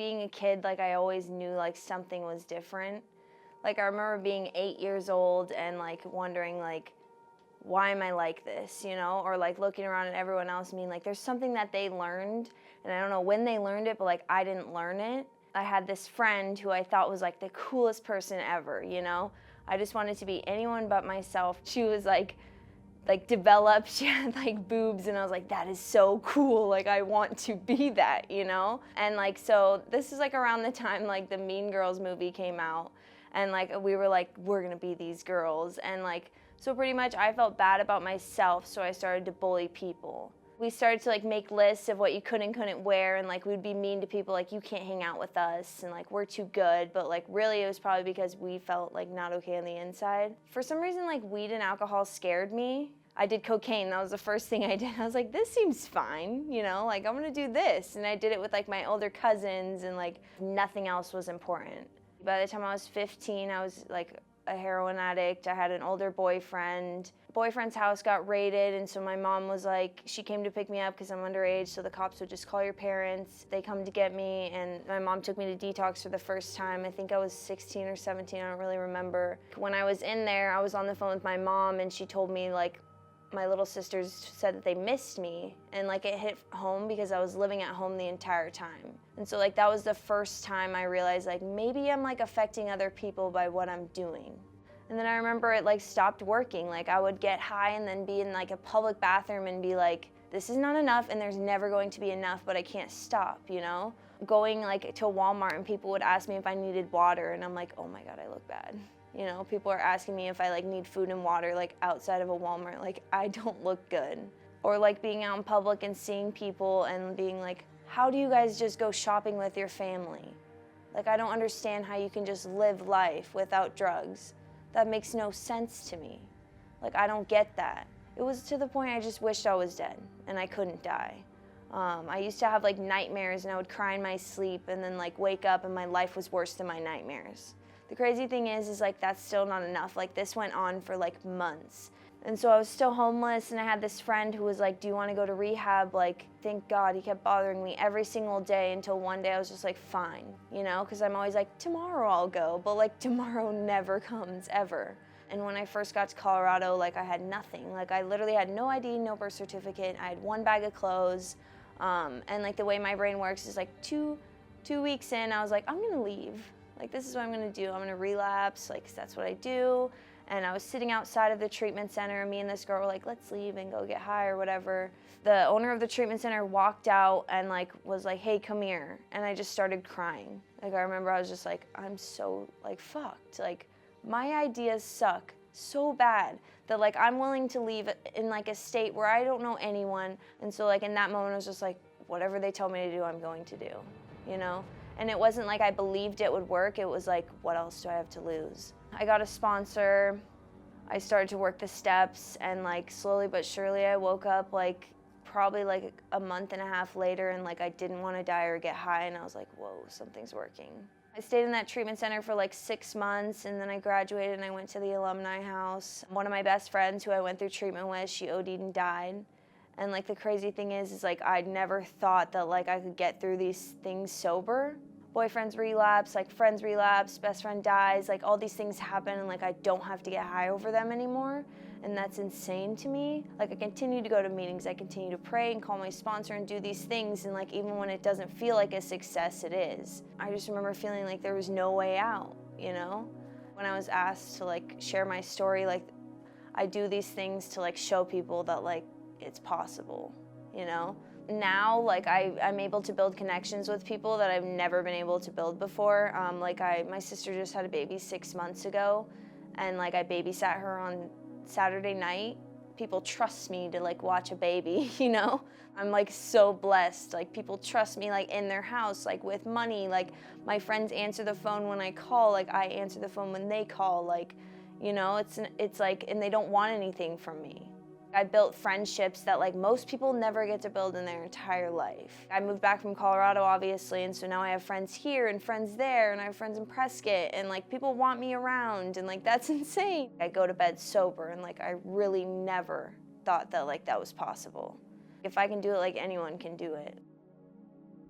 being a kid, like I always knew like something was different. Like I remember being 8 years old and like wondering like, why am I like this, you know? Or like looking around at everyone else, mean like there's something that they learned, and I don't know when they learned it, but like I didn't learn it. I had this friend who I thought was like the coolest person ever, you know? I just wanted to be anyone but myself. She was like developed, she had like boobs, and I was like, that is so cool, like I want to be that, you know? And like, so this is like around the time like the Mean Girls movie came out, and like we were like, we're gonna be these girls, and like, so pretty much I felt bad about myself, so I started to bully people. We started to like make lists of what you could and couldn't wear, and like we'd be mean to people like, you can't hang out with us, and like we're too good, but like really it was probably because we felt like not okay on the inside. For some reason like weed and alcohol scared me. I did cocaine, that was the first thing I did. I was like, this seems fine, you know, like I'm gonna do this. And I did it with like my older cousins, and like nothing else was important. By the time I was 15, I was like a heroin addict. I had an older boyfriend. Boyfriend's house got raided, and so my mom was like, she came to pick me up because I'm underage, so the cops would just call your parents. They come to get me, and my mom took me to Detox for the first time. I think I was 16 or 17, I don't really remember. When I was in there, I was on the phone with my mom, and she told me like, my little sisters said that they missed me, and like it hit home because I was living at home the entire time. And so like that was the first time I realized like maybe I'm like affecting other people by what I'm doing. And then I remember it like stopped working. Like I would get high and then be in like a public bathroom and be like, this is not enough and there's never going to be enough, but I can't stop, you know? Going like to Walmart and people would ask me if I needed water, and I'm like, oh my God, I look bad. You know, people are asking me if I like need food and water like outside of a Walmart, like I don't look good. Or like being out in public and seeing people and being like, how do you guys just go shopping with your family? Like I don't understand how you can just live life without drugs. That makes no sense to me. Like I don't get that. It was to the point I just wished I was dead and I couldn't die. I used to have like nightmares, and I would cry in my sleep and then like wake up and my life was worse than my nightmares. The crazy thing is like that's still not enough. Like this went on for like months. And so I was still homeless, and I had this friend who was like, do you want to go to rehab? Like, thank God, he kept bothering me every single day until one day I was just like, fine, you know? Because I'm always like, tomorrow I'll go, but like tomorrow never comes, ever. And when I first got to Colorado, like I had nothing. Like I literally had no ID, no birth certificate. I had one bag of clothes. And like the way my brain works is like two weeks in, I was like, I'm gonna leave. Like, this is what I'm gonna do. I'm gonna relapse, like, 'cause that's what I do. And I was sitting outside of the treatment center, and me and this girl were like, let's leave and go get high or whatever. The owner of the treatment center walked out and like was like, hey, come here. And I just started crying. Like, I remember I was just like, I'm so like fucked. Like, my ideas suck so bad that like I'm willing to leave in like a state where I don't know anyone. And so like in that moment I was just like, whatever they tell me to do, I'm going to do, you know? And it wasn't like I believed it would work. It was like, what else do I have to lose? I got a sponsor. I started to work the steps, and like slowly but surely I woke up like probably like a month and a half later, and like I didn't want to die or get high, and I was like, whoa, something's working. I stayed in that treatment center for like 6 months, and then I graduated and I went to the alumni house. One of my best friends who I went through treatment with, she OD'd and died. And like the crazy thing is like I'd never thought that like I could get through these things sober. Boyfriends relapse, like friends relapse, best friend dies, like all these things happen, and like I don't have to get high over them anymore. And that's insane to me. Like I continue to go to meetings, I continue to pray and call my sponsor and do these things, and like even when it doesn't feel like a success, it is. I just remember feeling like there was no way out, you know? When I was asked to like share my story, like I do these things to like show people that like it's possible, you know? Now, like I'm able to build connections with people that I've never been able to build before. My sister just had a baby 6 months ago, and like I babysat her on Saturday night. People trust me to like watch a baby, you know? I'm like so blessed. Like people trust me like in their house, like with money. Like my friends answer the phone when I call, like I answer the phone when they call, like, you know, it's like, and they don't want anything from me. I built friendships that like most people never get to build in their entire life. I moved back from Colorado, obviously, and so now I have friends here and friends there, and I have friends in Prescott, and like people want me around, and like that's insane. I go to bed sober, and like I really never thought that like that was possible. If I can do it, like anyone can do it.